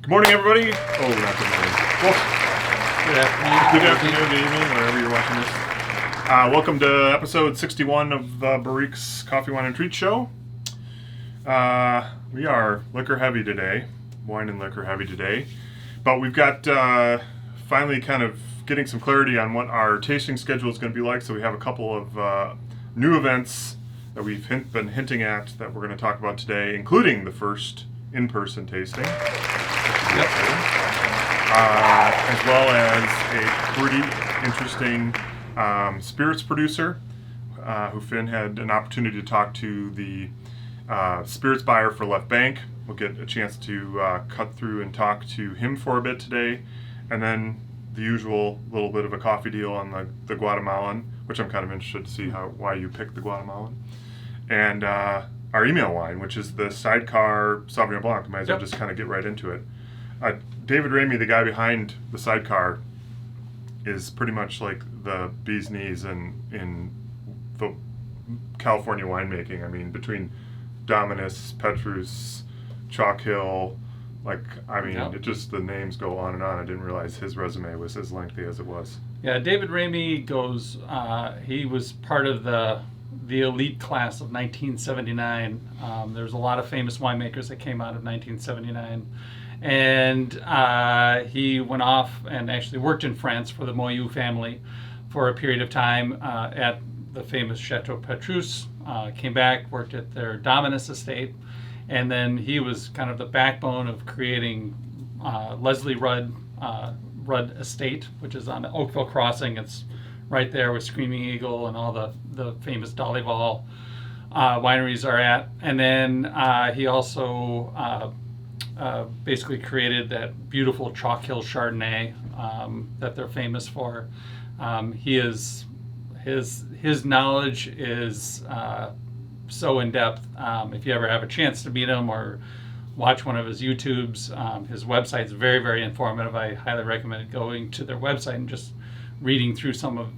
Good morning, everybody. Oh, not good morning. Well, good afternoon, good evening, wherever you're watching this. Welcome to episode 61 of the Barriques Coffee, Wine, and Treat Show. We are liquor heavy today, wine and liquor heavy today, but we've got finally kind of getting some clarity on what our tasting schedule is going to be like. So we have a couple of new events that we've been hinting at that we're going to talk about today, including the first in-person tasting, as well as a pretty interesting spirits producer who Finn had an opportunity to talk to the spirits buyer for Left Bank. We'll get a chance to cut through and talk to him for a bit today, and then the usual little bit of a coffee deal on the Guatemalan, which I'm kind of interested to see why you picked the Guatemalan, and our email wine, which is the Sidebar Sauvignon Blanc. Might as well just kind of get right into it. David Ramey, the guy behind the Sidebar, is pretty much like the bee's knees in the California winemaking. I mean, between Dominus, Petrus, Chalk Hill, it just, the names go on and on. I didn't realize his resume was as lengthy as it was. Yeah, David Ramey goes, he was part of the elite class of 1979. There's a lot of famous winemakers that came out of 1979. And he went off and actually worked in France for the Moyou family for a period of time at the famous Chateau Petrus. Came back, worked at their Dominus estate, and then he was kind of the backbone of creating Leslie Rudd Estate, which is on the Oakville Crossing. It's right there where Screaming Eagle and all the famous Dollyval wineries are at. And then he also basically created that beautiful Chalk Hill Chardonnay that they're famous for. His knowledge is so in depth. If you ever have a chance to meet him or watch one of his YouTubes, his website's very, very informative. I highly recommend going to their website and just reading through some of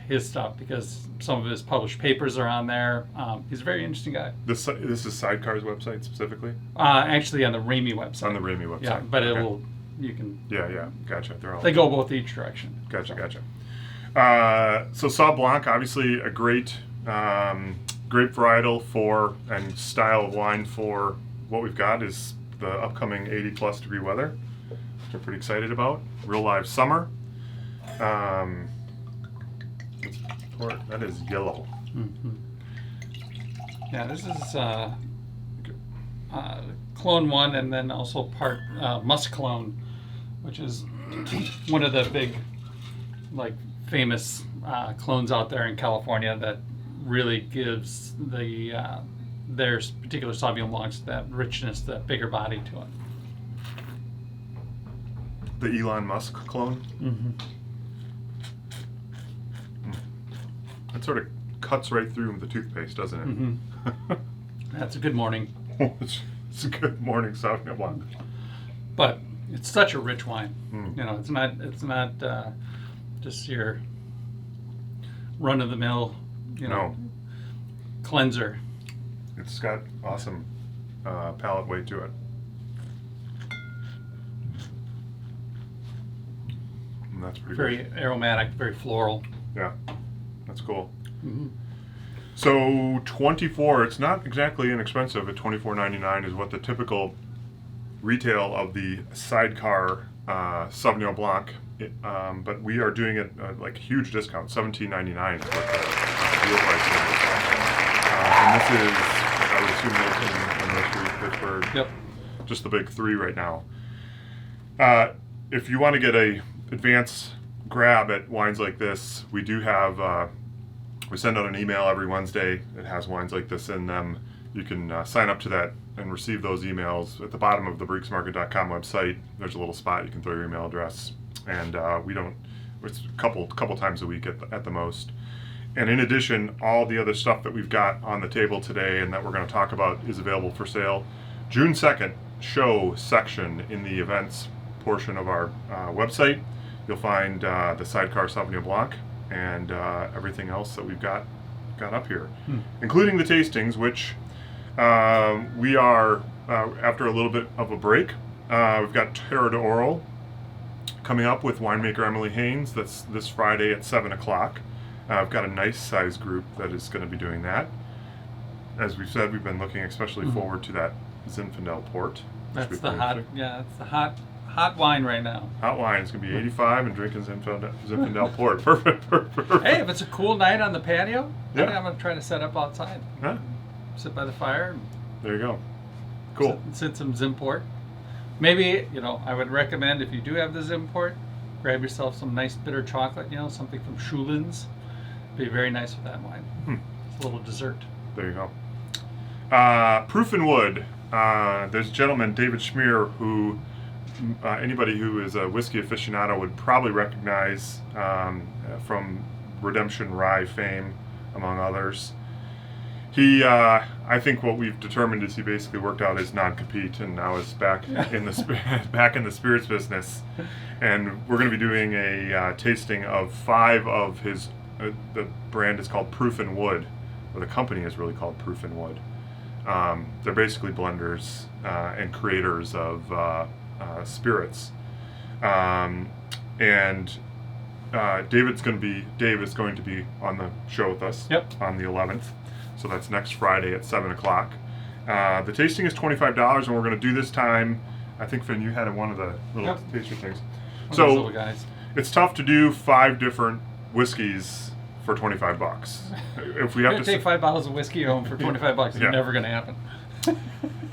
his stuff, because some of his published papers are on there. He's a very interesting guy. This is Sidecar's website specifically? Actually, on the Ramey website. On the Ramey website. Yeah, but okay. You can. Yeah, gotcha. They go both each direction. Gotcha. So Sauv Blanc, obviously a great grape varietal for and style of wine for what we've got is the upcoming 80 plus degree weather, which we're pretty excited about. Real live summer. That is yellow. Mm-hmm. Yeah, this is clone 1, and then also part musk clone, which is one of the big, famous clones out there in California that really gives their particular Sauvignon Blancs that richness, that bigger body to it. The Elon Musk clone? Mm-hmm. It sort of cuts right through the toothpaste, doesn't it? Mm-hmm. That's a good morning. It's a good morning Sauvignon Blanc. But it's such a rich wine. Mm. You know, it's not just your run-of-the-mill, cleanser. It's got awesome palate weight to it. And that's pretty very good. Aromatic, very floral. Yeah, that's cool. Mm-hmm. So 24, it's not exactly inexpensive. At $24.99 is what the typical retail of the Sidebar Sauvignon Blanc. But we are doing it huge discount, $17.99 is what the deal price is. And this is, I would assume, in Nursery, Pittsburgh. Yep. Just the big three right now. If you want to get a advance grab at wines like this, we do have. We send out an email every Wednesday. It has wines like this in them. You can sign up to that and receive those emails. At the bottom of the barriquesmarket.com website, there's a little spot you can throw your email address. And it's a couple times a week at the most. And in addition, all the other stuff that we've got on the table today and that we're going to talk about is available for sale. June 2nd, show section in the events portion of our website. You'll find the Sidebar Sauvignon Blanc and everything else that we've got up here, including the tastings, which we are, after a little bit of a break, We've got Terre coming up with winemaker Emily Haynes. That's this Friday at 7 o'clock. I've got a nice size group that is going to be doing that. As we've said, we've been looking especially forward to that Zinfandel port. That's the hot, yeah, it's the hot wine right now. Hot wine. It's going to be 85 and drinking Zinfandel port. Perfect. Hey, if it's a cool night on the patio, Yeah. I'm going to try to set up outside. Yeah. Sit by the fire. And There you go. Cool. Sit some Zimport. Maybe, I would recommend if you do have the Zimport, grab yourself some nice bitter chocolate, something from Schulin's. Be very nice with that wine. It's a little dessert. There you go. Proof and Wood. There's a gentleman, David Schmier, who anybody who is a whiskey aficionado would probably recognize from Redemption Rye fame, among others. He, I think what we've determined is he basically worked out his non-compete and now is back in the spirits business. And we're going to be doing a tasting of 5 of his. The brand is called Proof and Wood, or the company is really called Proof and Wood. They're basically blenders and creators of spirits. And Dave is going to be on the show with us on the 11th. So that's next Friday at 7 o'clock. The tasting is $25, and we're going to do this time. I think, Finn, you had one of the little taster things. Those little guys. It's tough to do 5 different whiskeys for $25. If we have to take 5 bottles of whiskey home for $25, it's never going to happen.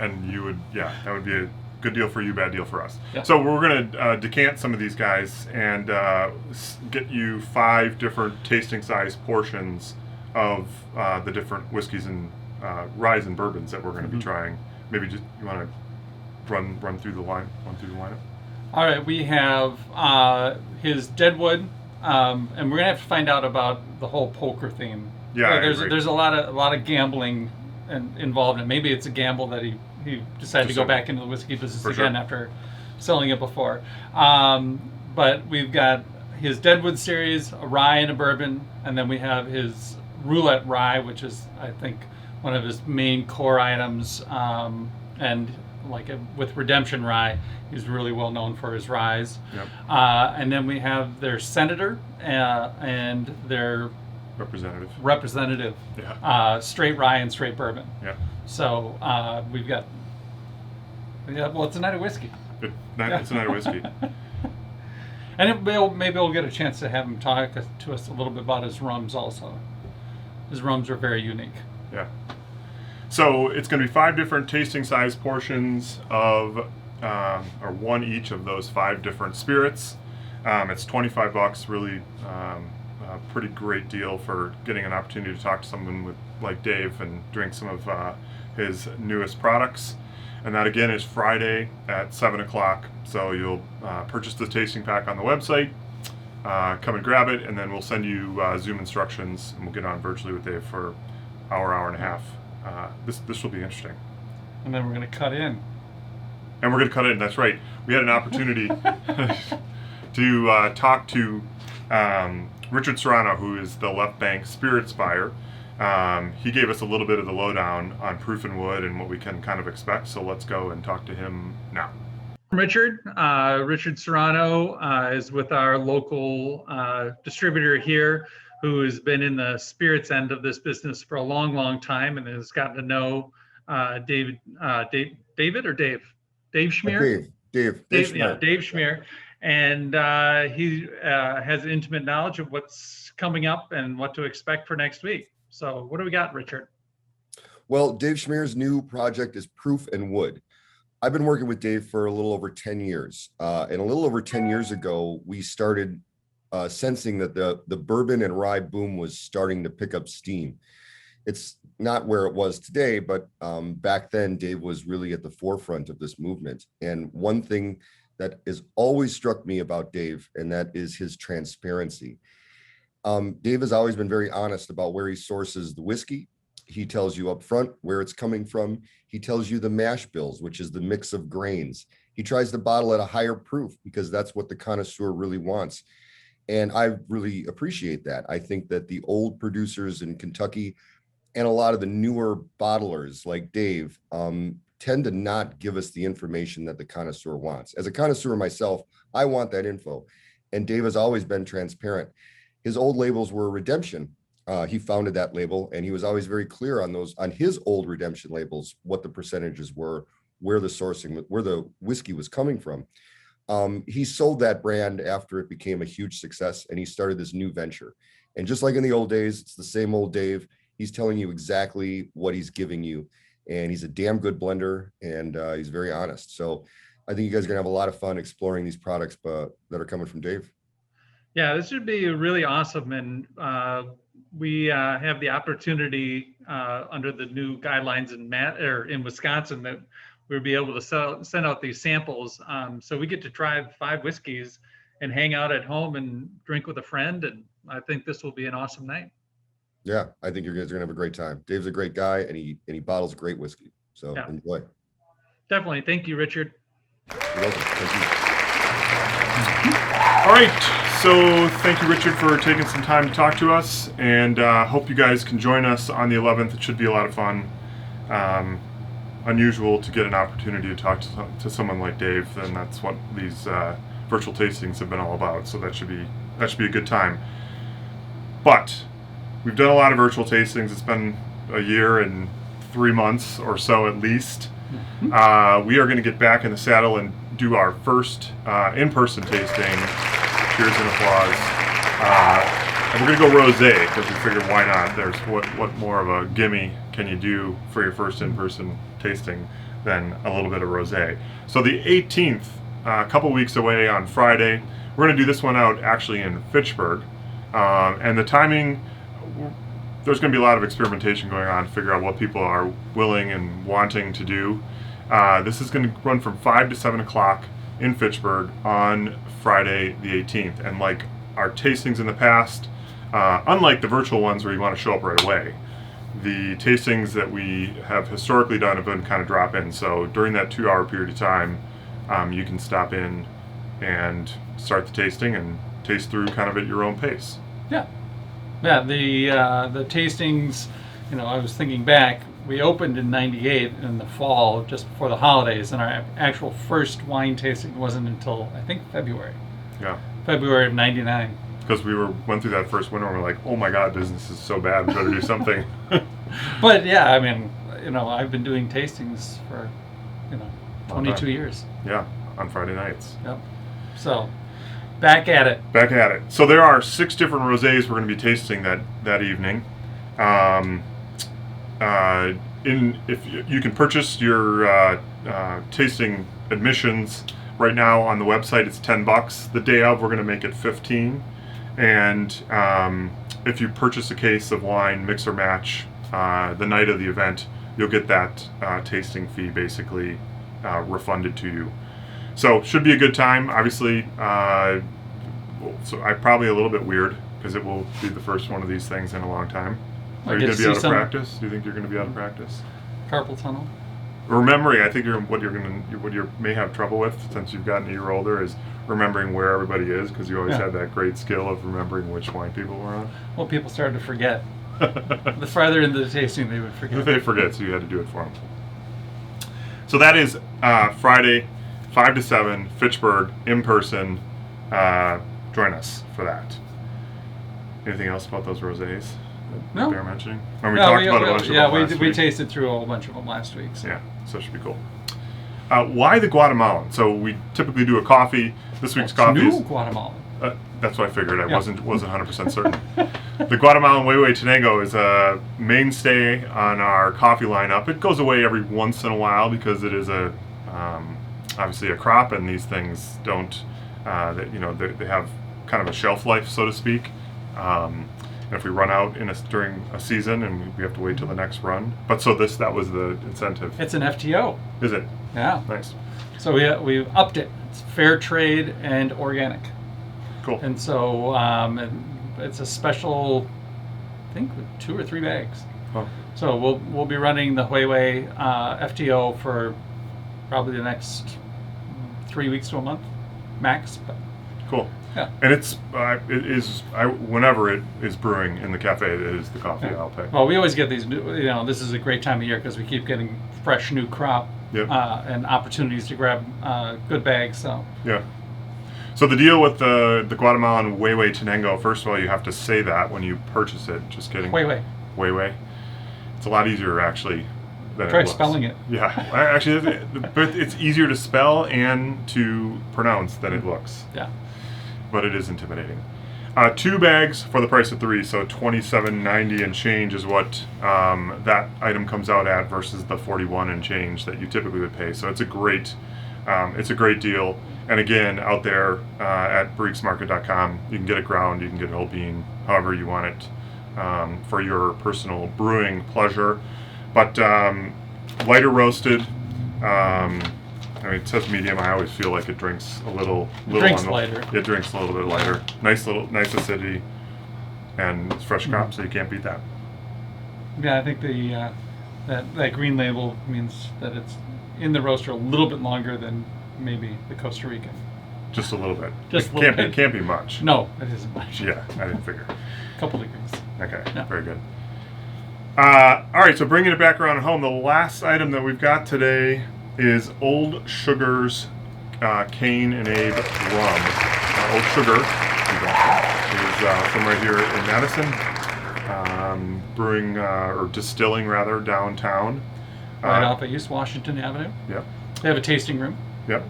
And you would, that would be a good deal for you, bad deal for us. Yeah. So we're going to decant some of these guys and get you 5 different tasting size portions of the different whiskeys and ryes and bourbons that we're going to be trying. Maybe just you want to run through the lineup. All right, we have his Deadwood, and we're gonna have to find out about the whole poker theme. Yeah, there's a lot of gambling involved in it. Maybe it's a gamble that he decided to go back into the whiskey business again after selling it before. But we've got his Deadwood series, a rye and a bourbon, and then we have his Roulette Rye, which is, I think, one of his main core items. And with Redemption Rye, he's really well known for his ryes. Yep. And then we have their Senator and their Representative. Yeah. Straight rye and straight bourbon. Yeah. So we've got. Yeah, well, it's a night of whiskey. It's a night of whiskey. And maybe we'll get a chance to have him talk to us a little bit about his rums also. His rums are very unique. Yeah. So it's going to be 5 different tasting size portions of, or one each of those 5 different spirits. It's $25, really a pretty great deal for getting an opportunity to talk to someone like Dave and drink some of his newest products. And that again is Friday at 7 o'clock. So you'll purchase the tasting pack on the website, come and grab it, and then we'll send you Zoom instructions, and we'll get on virtually with Dave for hour and a half. This will be interesting. And then we're going to cut in. That's right. We had an opportunity to talk to Richard Serrano, who is the Left Bank Spirits buyer. He gave us a little bit of the lowdown on Proof and Wood and what we can kind of expect. So let's go and talk to him now. Richard Serrano is with our local distributor here, who has been in the spirits end of this business for a long, long time and has gotten to know Dave Schmier? Dave Schmier. Dave Schmier. And he has intimate knowledge of what's coming up and what to expect for next week. So what do we got, Richard? Well, Dave Schmier's new project is Proof and Wood. I've been working with Dave for a little over 10 years. And a little over 10 years ago, we started sensing that the bourbon and rye boom was starting to pick up steam. It's not where it was today, but back then, Dave was really at the forefront of this movement. And one thing that has always struck me about Dave, and that is his transparency. Dave has always been very honest about where he sources the whiskey. He tells you up front where it's coming from. He tells you the mash bills, which is the mix of grains. He tries to bottle at a higher proof because that's what the connoisseur really wants. And I really appreciate that. I think that the old producers in Kentucky and a lot of the newer bottlers like Dave tend to not give us the information that the connoisseur wants. As a connoisseur myself, I want that info. And Dave has always been transparent. His old labels were redemption. He founded that label, and he was always very clear on his old redemption labels, what the percentages were, where the whiskey was coming from. He sold that brand after it became a huge success, and he started this new venture. And just like in the old days, it's the same old Dave. He's telling you exactly what he's giving you. And he's a damn good blender, and he's very honest. So I think you guys are going to have a lot of fun exploring these products that are coming from Dave. Yeah, this should be really awesome. And we have the opportunity under the new guidelines in Wisconsin that we'll be able to send out these samples. So we get to try 5 whiskeys and hang out at home and drink with a friend. And I think this will be an awesome night. Yeah, I think you guys are gonna have a great time. Dave's a great guy, and he bottles great whiskey. So Yeah. Enjoy. Definitely. Thank you, Richard. You're welcome. Thank you. All right, so thank you, Richard, for taking some time to talk to us, and hope you guys can join us on the 11th. It should be a lot of fun. Unusual to get an opportunity to talk to someone like Dave, and that's what these virtual tastings have been all about. So that should be a good time. But we've done a lot of virtual tastings. It's been a year and 3 months or so at least. We are going to get back in the saddle and do our first in-person tasting. Cheers and applause. And we're going to go rosé because we figured why not? There's what more of a gimme can you do for your first in-person tasting than a little bit of rosé. So the 18th, a couple weeks away on Friday, we're going to do this one out actually in Fitchburg. And the timing, there's going to be a lot of experimentation going on to figure out what people are willing and wanting to do. This is going to run from 5 to 7 o'clock in Fitchburg on Friday the 18th. And like our tastings in the past, unlike the virtual ones where you want to show up right away, the tastings that we have historically done have been kind of drop in. So during that 2-hour period of time, you can stop in and start the tasting and taste through kind of at your own pace. Yeah. Yeah, the tastings, I was thinking back, we opened in '98 in the fall, just before the holidays, and our actual first wine tasting wasn't until, I think, February. Yeah. February of '99. Because we went through that first winter and we're like, oh my God, business is so bad, we better do something. But yeah, I mean, I've been doing tastings for, 22 years. Yeah, on Friday nights. Yep. So, back at it. Back at it. So there are 6 different rosés we're going to be tasting that evening. If you can purchase your tasting admissions right now on the website, it's $10. The day of, we're going to make it $15. And if you purchase a case of wine, mix or match, the night of the event, you'll get that tasting fee basically refunded to you. So should be a good time. Obviously, so I'm probably a little bit weird because it will be the first one of these things in a long time. Are you going to be out of practice? Do you think you're going to be out of practice? Carpal tunnel. Remembering, I think what you may have trouble with since you've gotten a year older is remembering where everybody is, because you always had that great skill of remembering which wine people were on. Well, people started to forget. The farther into the tasting, they would forget. They forget, so you had to do it for them. So that is Friday, 5 to 7, Fitchburg, in person. Join us for that. Anything else about those rosés? No. They're mentioning? Or we talked about a bunch of them last we week. tasted through a whole bunch of them last week. So. Yeah, so it should be cool. Why the Guatemalan? So we typically do a coffee. This week's coffee new is Guatemalan. That's what I figured. I wasn't 100% certain. The Guatemala Huehuetenango is a mainstay on our coffee lineup. It goes away every once in a while because it is obviously a crop, and these things don't. They have kind of a shelf life, so to speak. And if we run out during a season, and we have to wait till the next run. But so that was the incentive. It's an FTO. Is it? Yeah. Nice. So we've upped it. It's fair trade and organic. Cool. And so it's a special, I think, 2 or 3 bags. Oh. So we'll be running the Huehue FTO for probably the next 3 weeks to a month, max. But cool. yeah. And whenever it is brewing in the cafe, it is the coffee I'll pick. Well, we always get these new, this is a great time of year because we keep getting fresh new crop. Yep. and opportunities to grab good bags. So Yeah. So the deal with the Guatemala Huehuetenango, first of all, you have to say that when you purchase it. Just kidding. Huehue. It's a lot easier, actually, than Try it looks. spelling it. Yeah. Actually, but it's easier to spell and to pronounce than it looks. Yeah. But it is intimidating. 2 bags for the price of 3, so $27.90 and change is what that item comes out at versus the $41 and change that you typically would pay. So it's a great deal. And again, out there at barriquesmarket.com, you can get it ground, you can get it whole bean, however you want it for your personal brewing pleasure. But lighter roasted. I mean, it says medium. I always feel like it drinks a little. Lighter. It drinks a little bit lighter. Nice acidity, and it's fresh crop, so you can't beat that. Yeah, I think the that green label means that it's in the roaster a little bit longer than maybe the Costa Rican. Just a little bit. Just a little bit. It can't be much. No, it isn't much. Yeah, I didn't figure. A couple degrees. Okay, Yeah. Very good. All right, so bringing it back around home, the last item that we've got today is Old Sugar's Cane and Abe rum. Old Sugar is from right here in Madison, brewing or distilling rather downtown. Right off of East Washington Avenue. Yep. They have a tasting room. Yep.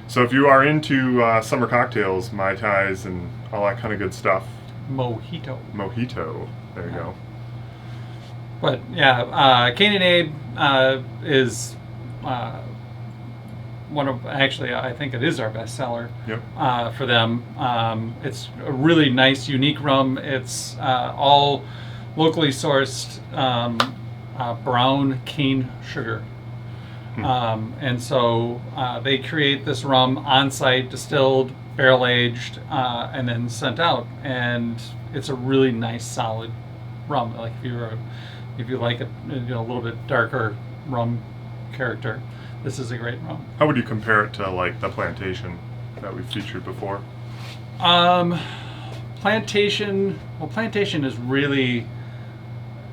So if you are into summer cocktails, Mai Tais, and all that kind of good stuff, Mojito. There you go. But yeah, Cane and Abe is one of, actually, I think it is our best seller. Yep. For them. It's a really nice, unique rum. It's all locally sourced brown cane sugar. And so they create this rum on site, distilled, barrel aged, and then sent out. And it's a really nice, solid rum. Like if you like a little bit darker rum character, this is a great rum. How would you compare it to like the Plantation that we've featured before? Plantation is really,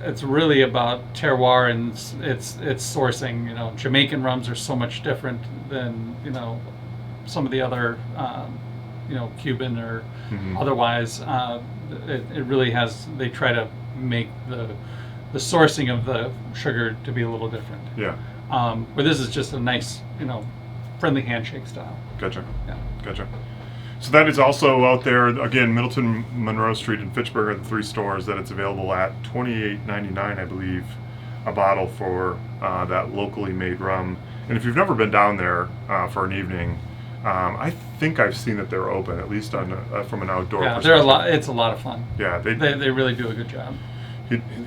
it's really about terroir and its sourcing. Jamaican rums are so much different than some of the other Cuban or otherwise. It really has. They try to make the sourcing of the sugar to be a little different. Yeah. But this is just a nice, friendly handshake style. Gotcha. Yeah. Gotcha. So that is also out there, again, Middleton, Monroe Street, and Fitchburg are the 3 stores that it's available at. $28.99, I believe, a bottle for that locally made rum. And if you've never been down there for an evening, I think I've seen that they're open, at least on from an outdoor perspective. They're a lot. It's a lot of fun. Yeah, They really do a good job.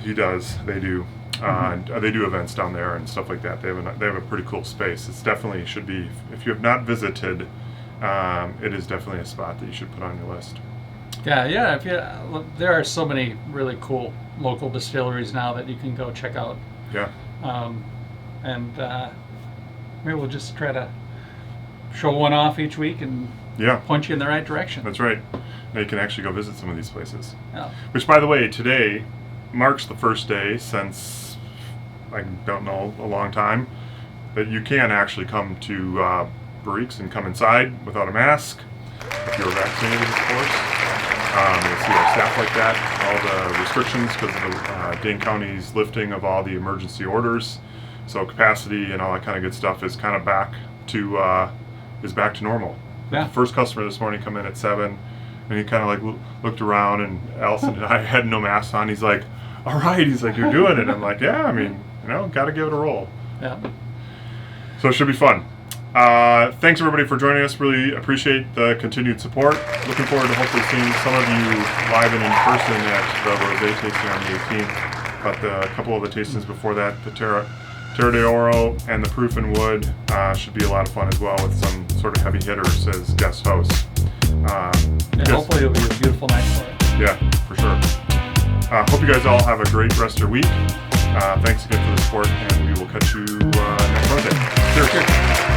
He does. They do. They do events down there and stuff like that. They have a pretty cool space. It's definitely should be, if you have not visited, it is definitely a spot that you should put on your list. Yeah. There are so many really cool local distilleries now that you can go check out. Yeah. And maybe we'll just try to show one off each week and point you in the right direction. That's right. Now you can actually go visit some of these places. Yeah. Which, by the way, today marks the first day since, I don't know, a long time, that you can actually come to Barriques and come inside without a mask, if you're vaccinated, of course. You'll see our staff like that. All the restrictions because of the Dane County's lifting of all the emergency orders. So capacity and all that kind of good stuff is kind of back to normal. Yeah. The first customer this morning come in at 7, and he kind of like looked around, and Allison and I had no masks on. He's like, "All right," he's like, "You're doing it." I'm like, "Yeah, I mean, got to give it a roll." Yeah. So it should be fun. Thanks everybody for joining us. Really appreciate the continued support. Looking forward to hopefully seeing some of you live and in person at the Rosé tasting on the 18th. But a couple of the tastings before that, the Terre de Oro and the Proof and Wood should be a lot of fun as well, with some sort of heavy hitters as guest hosts. Hopefully it'll be a beautiful night for it. Yeah, for sure. Hope you guys all have a great rest of your week. Thanks again for the support, and we will catch you next Wednesday. Cheers.